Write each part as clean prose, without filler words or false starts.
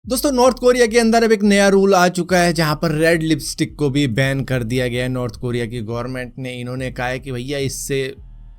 दोस्तों north Korea के अंदर अब एक नया रूल आ चुका है जहां पर रेड लिपस्टिक को भी बैन कर दिया गया है। नॉर्थ कोरिया की गवर्नमेंट ने इन्होंने कहा है कि भैया इससे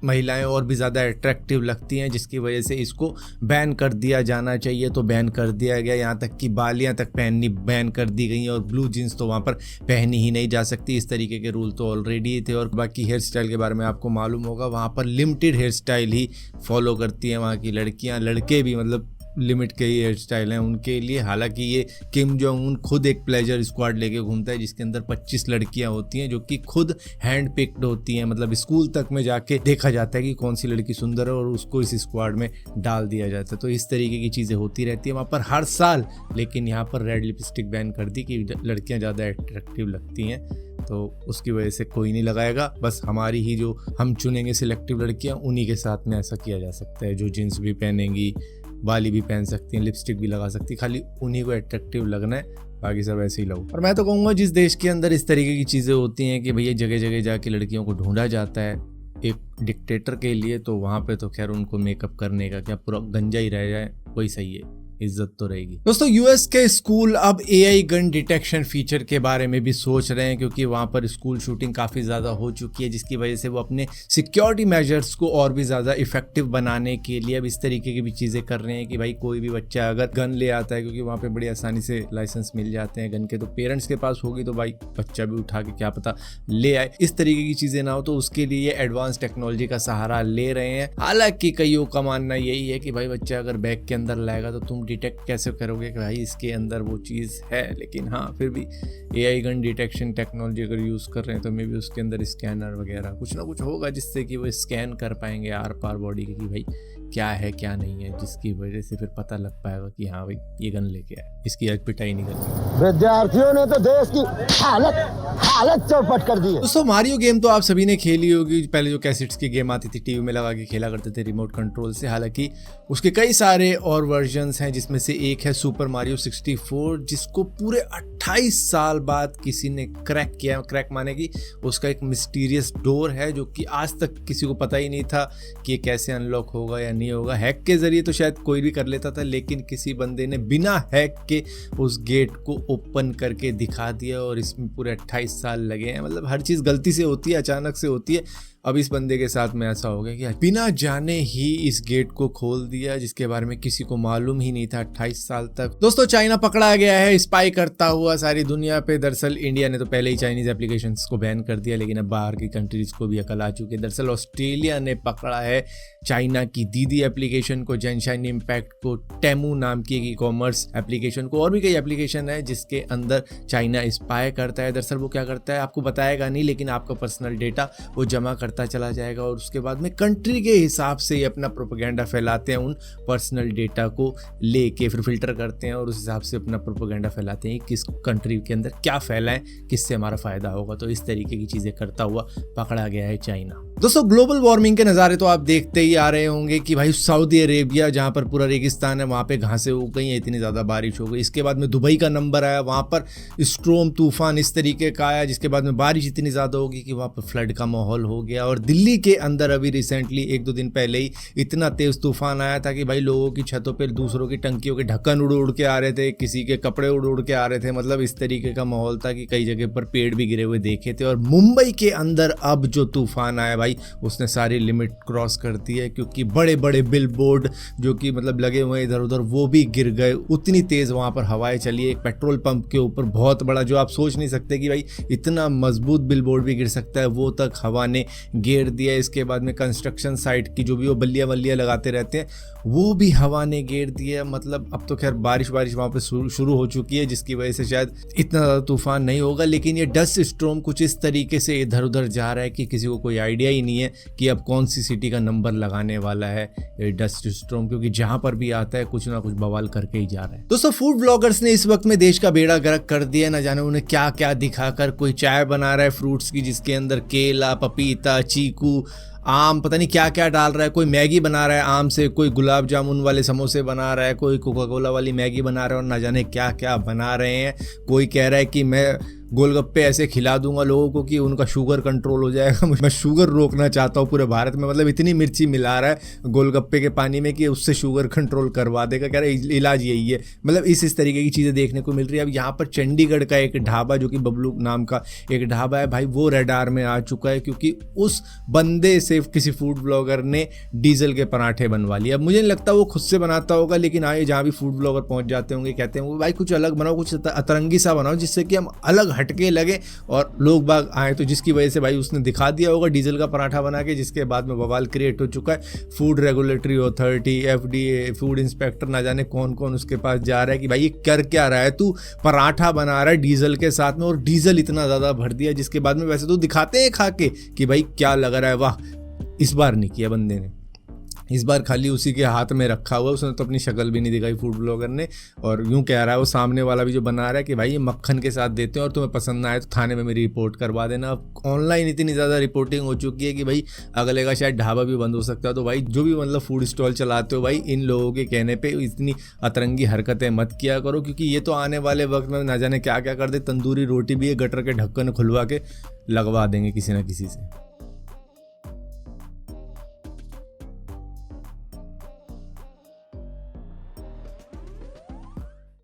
महिलाएं और भी ज़्यादा अट्रैक्टिव लगती हैं, जिसकी वजह से इसको बैन कर दिया जाना चाहिए। तो बैन कर दिया गया, यहाँ तक कि बालियाँ तक पहननी बैन कर दी गई और ब्लू जीन्स तो वहाँ पर पहनी ही नहीं जा सकती। इस तरीके के रूल तो ऑलरेडी थे। और बाकी हेयर स्टाइल के बारे में आपको मालूम होगा, वहाँ पर लिमिटेड हेयर स्टाइल ही फॉलो करती हैं वहाँ की लड़कियाँ। लड़के भी मतलब लिमिट के ही हेयर स्टाइल हैं उनके लिए। हालांकि ये किम जोंग उन खुद एक प्लेजर स्क्वाड लेके घूमता है जिसके अंदर 25 लड़कियां होती हैं जो कि खुद हैंड पिक्ड होती हैं। मतलब स्कूल तक में जाके देखा जाता है कि कौन सी लड़की सुंदर है और उसको इस स्क्वाड में डाल दिया जाता है। तो इस तरीके की चीज़ें होती रहती है वहाँ पर हर साल। लेकिन यहाँ पर रेड लिपस्टिक बैन कर दी कि लड़कियाँ ज़्यादा अट्रैक्टिव लगती हैं, तो उसकी वजह से कोई नहीं लगाएगा। बस हमारी ही जो हम चुनेंगे सिलेक्टिव लड़कियां, उन्हीं के साथ में ऐसा किया जा सकता है। जो जीन्स भी पहनेंगी, बाली भी पहन सकती हैं, लिपस्टिक भी लगा सकती है, खाली उन्हीं को अट्रैक्टिव लगना है, बाकी सब ऐसे ही लगो। और मैं तो कहूँगा जिस देश के अंदर इस तरीके की चीज़ें होती हैं कि भैया जगह जगह जाके लड़कियों को ढूंढा जाता है एक डिक्टेटर के लिए, तो वहाँ पे तो खैर उनको मेकअप करने का क्या, पूरा गंजा ही रह जाए वही सही है, इज्जत तो रहेगी। दोस्तों यूएस के स्कूल अब एआई गन डिटेक्शन फीचर के बारे में भी सोच रहे हैं, क्योंकि वहां पर स्कूल शूटिंग काफ़ी ज़्यादा हो चुकी है, जिसकी वजह से वो अपने सिक्योरिटी मेजर्स को और भी ज़्यादा इफेक्टिव बनाने के लिए अब इस तरीके की भी चीज़ें कर रहे हैं कि भाई कोई भी बच्चा अगर गन ले आता है, क्योंकि वहाँ पर बड़ी आसानी से लाइसेंस मिल जाते हैं गन के, तो पेरेंट्स के पास होगी तो भाई बच्चा भी उठा के क्या पता ले आए। इस तरीके की चीज़ें ना हो, तो उसके लिए एडवांस टेक्नोलॉजी का सहारा ले रहे हैं। हालांकि कईयों का मानना यही है कि भाई बच्चा अगर बैग के अंदर लाएगा तो तुम डिटेक्ट कैसे करोगे कि भाई इसके अंदर वो चीज़ है। लेकिन हाँ, फिर भी एआई गन डिटेक्शन टेक्नोलॉजी अगर यूज़ कर रहे हैं तो मे भी उसके अंदर स्कैनर वगैरह कुछ ना कुछ होगा जिससे कि वो स्कैन कर पाएंगे आर पार बॉडी की कि भाई क्या है क्या नहीं है, जिसकी वजह से फिर पता लग पाएगा कि हाँ भाई ये गन लेके आए, इसकी आज पिटाई नहीं करनी। विद्यार्थियों ने तो देश की हालत चौपट कर दी है। दोस्तों मारियो गेम तो आप सभी ने खेली होगी। पहले जो कैसेट्स की गेम आती थी टीवी में लगा के खेला करते थे रिमोट कंट्रोल से। हालांकि उसके कई सारे और वर्जन्स हैं, जिसमें से एक है सुपर मारियो 64, जिसको पूरे 28 साल बाद किसी ने क्रैक किया। क्रैक माने कि उसका एक मिस्टीरियस डोर है जो कि आज तक किसी को पता ही नहीं था कि ये कैसे अनलॉक होगा या नहीं होगा। हैक के जरिए तो शायद कोई भी कर लेता था, लेकिन किसी बंदे ने बिना हैक के उस गेट को ओपन करके दिखा दिया और इसमें पूरे 28 साल लगे हैं। मतलब हर चीज़ गलती से होती है, अचानक से होती है। अब इस बंदे के साथ में ऐसा हो गया कि बिना जाने ही इस गेट को खोल दिया, जिसके बारे में किसी को मालूम ही नहीं था 28 साल तक। दोस्तों चाइना पकड़ा गया है स्पाई करता हुआ सारी दुनिया पे। दरअसल इंडिया ने तो पहले ही चाइनीज एप्लीकेशंस को बैन कर दिया, लेकिन अब बाहर की कंट्रीज को भी अकल आ चुकी है। दरअसल ऑस्ट्रेलिया ने पकड़ा है चाइना की दीदी एप्लीकेशन को, जेनशाइन इम्पैक्ट को, टेमू नाम की एक ई कॉमर्स एप्लीकेशन को, और भी कई एप्लीकेशन है जिसके अंदर चाइना स्पाई करता है। दरअसल वो क्या करता है आपको बताएगा नहीं, लेकिन आपका पर्सनल डेटा वो जमा करता चला जाएगा और उसके बाद में कंट्री के हिसाब से अपना प्रोपेगेंडा फैलाते हैं। उन पर्सनल डेटा को लेके फिर फिल्टर करते हैं और उस हिसाब से अपना प्रोपेगेंडा फैलाते हैं किस कंट्री के अंदर क्या फैलाएं, किससे हमारा फायदा होगा। तो इस तरीके की चीजें करता हुआ पकड़ा गया है चाइना। दोस्तों ग्लोबल वार्मिंग के नज़ारे तो आप देखते ही आ रहे होंगे कि भाई सऊदी अरेबिया जहाँ पर पूरा रेगिस्तान है वहाँ पे घासें उग गई हैं, इतनी ज़्यादा बारिश हो गई। इसके बाद में दुबई का नंबर आया, वहाँ पर स्ट्रोम तूफान इस तरीके का आया, जिसके बाद में बारिश इतनी ज़्यादा होगी कि वहाँ पर फ्लड का माहौल हो गया। और दिल्ली के अंदर अभी रिसेंटली 1-2 दिन पहले ही इतना तेज़ तूफान आया था कि भाई लोगों की छतों पर दूसरों की टंकियों के ढक्कन उड़ के आ रहे थे, किसी के कपड़े उड़ के आ रहे थे। मतलब इस तरीके का माहौल था कि कई जगह पर पेड़ भी गिरे हुए देखे थे। और मुंबई के अंदर अब जो तूफान आया भाई उसने सारी लिमिट क्रॉस कर दी है, क्योंकि बड़े बड़े बिल बोर्ड जो कि मतलब लगे हुए इधर उधर वो भी गिर गए। उतनी तेज वहां पर हवाएं चली है। एक पेट्रोल पंप के ऊपर बहुत बड़ा, जो आप सोच नहीं सकते कि भाई इतना मजबूत बिल बोर्ड भी गिर सकता है, वो तक हवा ने घेर दिया। इसके बाद में कंस्ट्रक्शन साइट की जो भी वो बल्लियां वल्लियां लगाते रहते हैं वो भी हवा ने घेर दिया। मतलब अब तो खैर बारिश वहां पर शुरू हो चुकी है, जिसकी वजह से शायद इतना ज़्यादा तूफान नहीं होगा। लेकिन ये डस्ट स्टॉर्म कुछ इस तरीके से इधर उधर जा रहा है कि किसी को कोई आइडिया ही नहीं है कि अब कौन सी सिटी का नंबर लगाने वाला है ये डस्ट स्टॉर्म, क्योंकि जहां पर भी आता है कुछ ना कुछ बवाल करके ही जा रहा है। दोस्तों फूड ब्लॉगर्स ने इस वक्त में देश का बेड़ा गर्क कर दिया। ना जाने उन्हें क्या क्या दिखाकर, कोई चाय बना रहा है फ्रूट्स की जिसके अंदर केला, पपीता, चीकू, आम, पता नहीं क्या क्या डाल रहा है। कोई मैगी बना रहा है आम से, कोई गुलाब जामुन वाले समोसे बना रहा है, कोई कोका कोला वाली मैगी बना रहा है, और ना जाने क्या क्या बना रहे हैं। कोई कह रहा है कि मैं गोलगप्पे ऐसे खिला दूंगा लोगों को कि उनका शुगर कंट्रोल हो जाएगा। मैं शुगर रोकना चाहता हूँ पूरे भारत में, मतलब इतनी मिर्ची मिला रहा है गोलगप्पे के पानी में कि उससे शुगर कंट्रोल करवा देगा। कह रहे इलाज यही है, मतलब इस तरीके की चीज़ें देखने को मिल रही है। अब यहाँ पर चंडीगढ़ का एक ढाबा जो कि बबलू नाम का एक ढाबा है भाई, वो रडार में आ चुका है क्योंकि उस बंदे से किसी फूड ब्लॉगर ने डीजल के पराठे बनवा लिए। अब मुझे नहीं लगता वो खुद से बनाता होगा, लेकिन आए जहाँ भी फूड ब्लॉगर पहुँच जाते होंगे कहते हैं भाई कुछ अलग बनाओ, कुछ अतरंगी सा बनाओ जिससे कि हम अलग हटके लगे और लोग बाग आए। तो जिसकी वजह से भाई उसने दिखा दिया होगा डीजल का पराठा बना के, जिसके बाद में बवाल क्रिएट हो चुका है। Food regulatory authority, FDA, food inspector, ना जाने कौन कौन उसके पास जा रहा है कि भाई ये कर क्या रहा है, तू पराठा बना रहा है डीजल के साथ में और डीजल इतना ज़्यादा भर दिया, जिसके बाद में वैसे तो दिखाते हैं खा के कि भाई क्या लग रहा है। वाह, इस बार नहीं किया बंदे ने, इस बार खाली उसी के हाथ में रखा हुआ, उसने तो अपनी शक्ल भी नहीं दिखाई फूड ब्लॉगर ने। और यूँ कह रहा है वो सामने वाला भी जो बना रहा है कि भाई ये मक्खन के साथ देते हैं और तुम्हें पसंद ना आए तो थाने में मेरी रिपोर्ट करवा देना। अब ऑनलाइन इतनी ज़्यादा रिपोर्टिंग हो चुकी है कि भाई अगले का शायद ढाबा भी बंद हो सकता है। तो भाई जो भी मतलब फूड स्टॉल चलाते हो भाई, इन लोगों के कहने पर इतनी अतरंगी हरकतें मत किया करो, क्योंकि ये तो आने वाले वक्त में ना जाने क्या क्या कर दे। तंदूरी रोटी भी ये गटर के ढक्कन खुलवा के लगवा देंगे किसी ना किसी से।